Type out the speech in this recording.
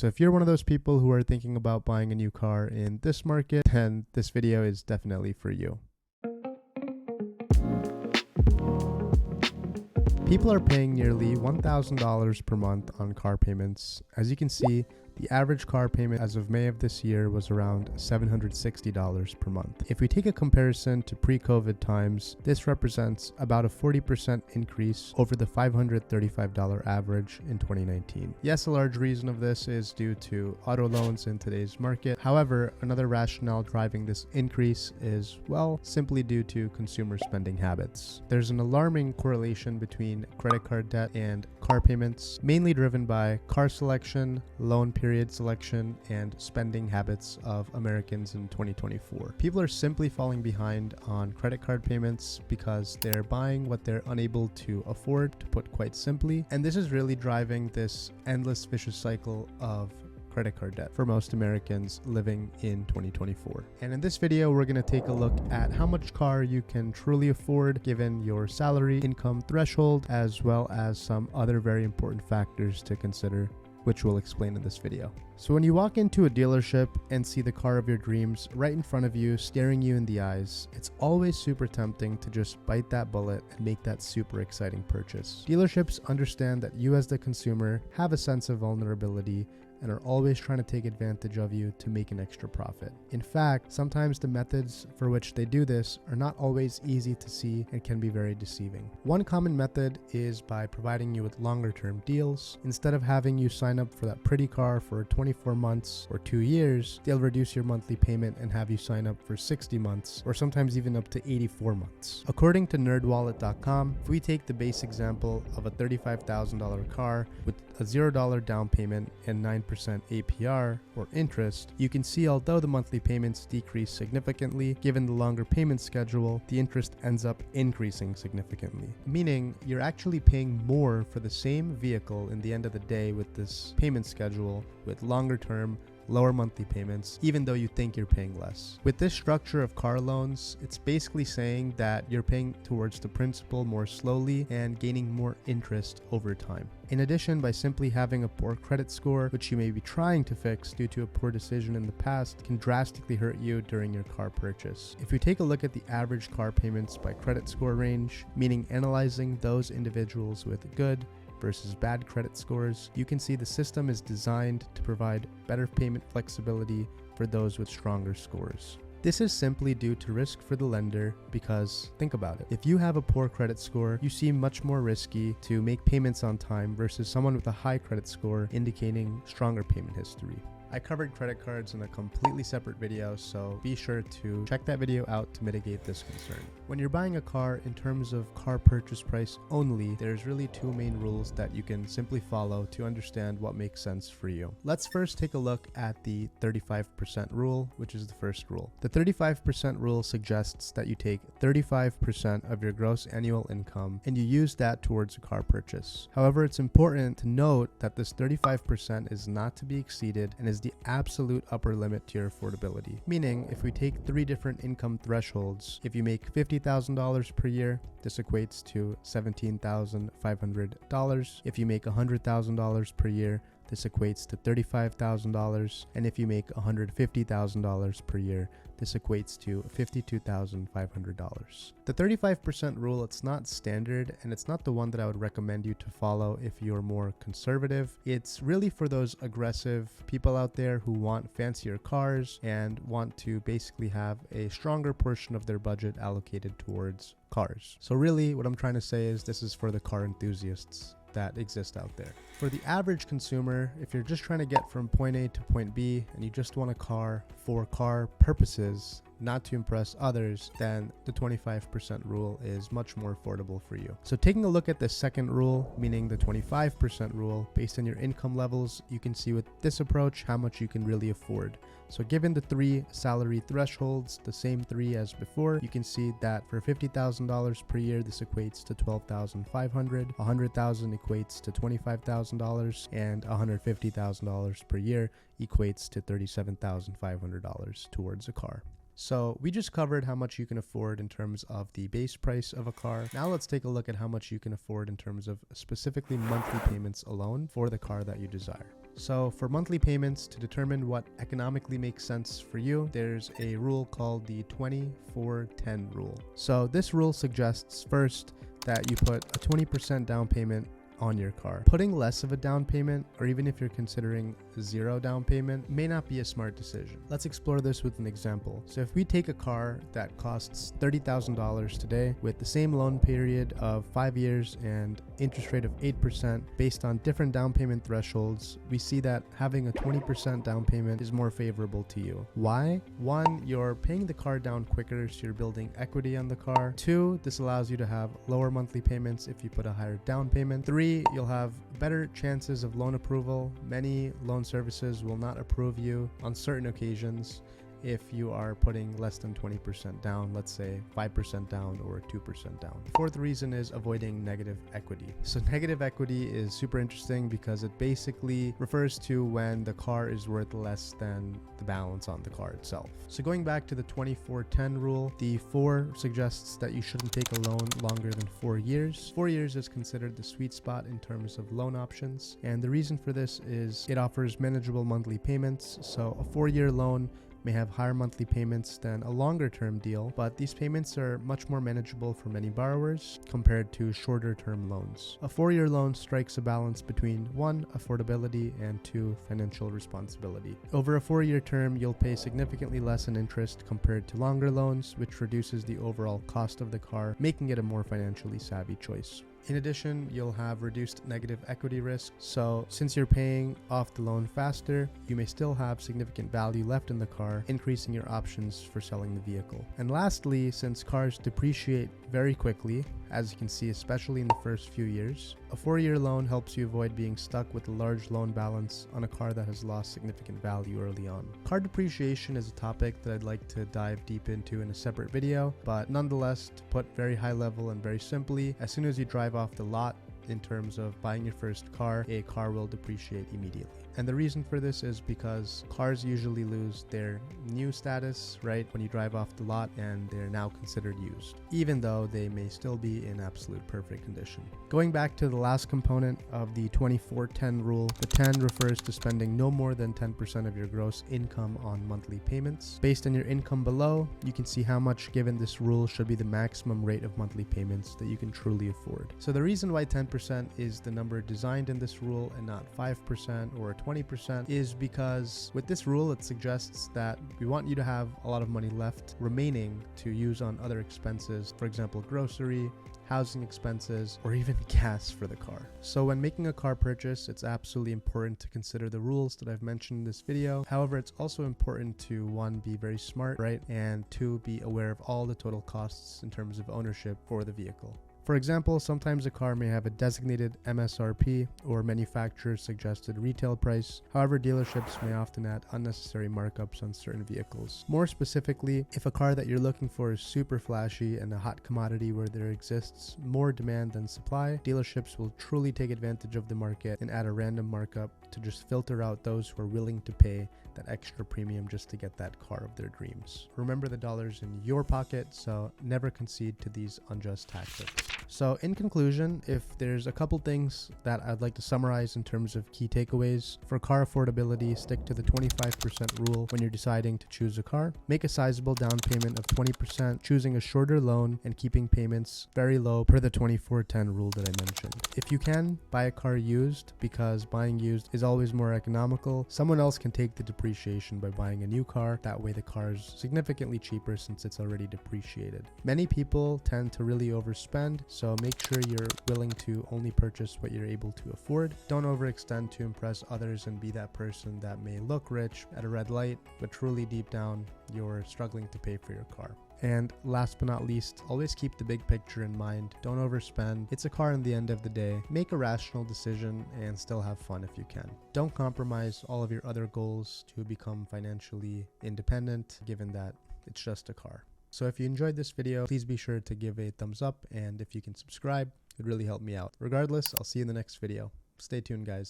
So if you're one of those people who are thinking about buying a new car in this market, then this video is definitely for you. People are paying nearly $1,000 per month on car payments. As you can see, the average car payment as of May of this year was around $760 per month. If we take a comparison to pre-COVID times, this represents about a 40% increase over the $535 average in 2019. Yes, a large reason of this is due to auto loans in today's market. However, another rationale driving this increase is, well, simply due to consumer spending habits. There's an alarming correlation between credit card debt and car payments, mainly driven by car selection, loan period selection, and spending habits of Americans in 2024. People are simply falling behind on credit card payments because they're buying what they're unable to afford, to put quite simply, and this is really driving this endless vicious cycle of credit card debt for most Americans living in 2024. And in this video, we're going to take a look at how much car you can truly afford given your salary income threshold, as well as some other very important factors to consider, which we'll explain in this video. So when you walk into a dealership and see the car of your dreams right in front of you, staring you in the eyes, it's always super tempting to just bite that bullet and make that super exciting purchase. Dealerships understand that you as the consumer have a sense of vulnerability and are always trying to take advantage of you to make an extra profit. In fact, sometimes the methods for which they do this are not always easy to see and can be very deceiving. One common method is by providing you with longer-term deals. Instead of having you sign up for that pretty car for 24 months or 2 years, they'll reduce your monthly payment and have you sign up for 60 months or sometimes even up to 84 months. According to nerdwallet.com, if we take the base example of a $35,000 car with a $0 down payment and 9% APR or interest, you can see although the monthly payments decrease significantly, given the longer payment schedule, the interest ends up increasing significantly. Meaning you're actually paying more for the same vehicle in the end of the day with this payment schedule with longer term, lower monthly payments, even though you think you're paying less. With this structure of car loans, it's basically saying that you're paying towards the principal more slowly and gaining more interest over time. In addition, by simply having a poor credit score, which you may be trying to fix due to a poor decision in the past, can drastically hurt you during your car purchase. If you take a look at the average car payments by credit score range, meaning analyzing those individuals with good versus bad credit scores, you can see the system is designed to provide better payment flexibility for those with stronger scores. This is simply due to risk for the lender because, think about it, if you have a poor credit score, you seem much more risky to make payments on time versus someone with a high credit score indicating stronger payment history. I covered credit cards in a completely separate video, so be sure to check that video out to mitigate this concern. When you're buying a car in terms of car purchase price only, there's really two main rules that you can simply follow to understand what makes sense for you. Let's first take a look at the 35% rule, which is the first rule. The 35% rule suggests that you take 35% of your gross annual income and you use that towards a car purchase. However, it's important to note that this 35% is not to be exceeded and is the absolute upper limit to your affordability. Meaning, if we take 3 different income thresholds, if you make $50,000 per year, this equates to $17,500. If you make $100,000 per year, this equates to $35,000. And if you make $150,000 per year, this equates to $52,500. The 35% rule, it's not standard and it's not the one that I would recommend you to follow if you're more conservative. It's really for those aggressive people out there who want fancier cars and want to basically have a stronger portion of their budget allocated towards cars. So really what I'm trying to say is this is for the car enthusiasts that exist out there. For the average consumer, if you're just trying to get from point A to point B and you just want a car for car purposes, not to impress others, then the 25% rule is much more affordable for you. So taking a look at the second rule, meaning the 25% rule, based on your income levels, you can see with this approach how much you can really afford. So given the 3 salary thresholds, the same 3 as before, you can see that for $50,000 per year, this equates to $12,500. $100,000 equates to $25,000, and $150,000 per year equates to $37,500 towards a car. So we just covered how much you can afford in terms of the base price of a car. Now let's take a look at how much you can afford in terms of specifically monthly payments alone for the car that you desire. So for monthly payments, to determine what economically makes sense for you, there's a rule called the 24-10 rule. So this rule suggests first that you put a 20% down payment on your car. Putting less of a down payment, or even if you're considering zero down payment, may not be a smart decision. Let's explore this with an example. So if we take a car that costs $30,000 today with the same loan period of 5 years and interest rate of 8% based on different down payment thresholds, we see that having a 20% down payment is more favorable to you. Why? One, you're paying the car down quicker, so you're building equity on the car. Two, this allows you to have lower monthly payments if you put a higher down payment. Three, you'll have better chances of loan approval. Many loan services will not approve you on certain occasions if you are putting less than 20% down, let's say 5% down or 2% down. The fourth reason is avoiding negative equity. So negative equity is super interesting because it basically refers to when the car is worth less than the balance on the car itself. So going back to the 24-10 rule, the 4 suggests that you shouldn't take a loan longer than 4 years. 4 years is considered the sweet spot in terms of loan options. And the reason for this is it offers manageable monthly payments. So a 4-year loan may have higher monthly payments than a longer term deal, but these payments are much more manageable for many borrowers compared to shorter term loans. A 4-year loan strikes a balance between 1, affordability, and 2, financial responsibility. Over a 4-year term, you'll pay significantly less in interest compared to longer loans, which reduces the overall cost of the car, making it a more financially savvy choice. In addition, you'll have reduced negative equity risk. So since you're paying off the loan faster, you may still have significant value left in the car, increasing your options for selling the vehicle. And lastly, since cars depreciate very quickly, as you can see, especially in the first few years, a 4-year loan helps you avoid being stuck with a large loan balance on a car that has lost significant value early on. Car depreciation is a topic that I'd like to dive deep into in a separate video, but nonetheless, to put very high level and very simply, as soon as you drive off the lot, in terms of buying your first car, a car will depreciate immediately. And the reason for this is because cars usually lose their new status, right, when you drive off the lot, and they're now considered used, even though they may still be in absolute perfect condition. Going back to the last component of the 24-10 rule, the 10 refers to spending no more than 10% of your gross income on monthly payments. Based on your income below, you can see how much, given this rule, should be the maximum rate of monthly payments that you can truly afford. So the reason why 10% is the number designed in this rule and not 5% or 20% is because with this rule, it suggests that we want you to have a lot of money left remaining to use on other expenses, for example, grocery, housing expenses, or even gas for the car. So when making a car purchase, it's absolutely important to consider the rules that I've mentioned in this video. However, it's also important to, 1, be very smart, right? And 2, be aware of all the total costs in terms of ownership for the vehicle. For example, sometimes a car may have a designated MSRP or manufacturer's suggested retail price. However, dealerships may often add unnecessary markups on certain vehicles. More specifically, if a car that you're looking for is super flashy and a hot commodity where there exists more demand than supply, dealerships will truly take advantage of the market and add a random markup to just filter out those who are willing to pay that extra premium just to get that car of their dreams. Remember, the dollar's in your pocket, so never concede to these unjust tactics. So in conclusion, if there's a couple things that I'd like to summarize in terms of key takeaways: for car affordability, stick to the 25% rule when you're deciding to choose a car. Make a sizable down payment of 20%, choosing a shorter loan and keeping payments very low per the 24-10 rule that I mentioned. If you can, buy a car used, because buying used is always more economical. Someone else can take the depreciation by buying a new car. That way the car is significantly cheaper since it's already depreciated. Many people tend to really overspend, so make sure you're willing to only purchase what you're able to afford. Don't overextend to impress others and be that person that may look rich at a red light, but truly deep down, you're struggling to pay for your car. And last but not least, always keep the big picture in mind. Don't overspend. It's a car in the end of the day. Make a rational decision and still have fun if you can. Don't compromise all of your other goals to become financially independent, given that it's just a car. So if you enjoyed this video, please be sure to give a thumbs up, and if you can subscribe, it would really help me out. Regardless, I'll see you in the next video. Stay tuned, guys.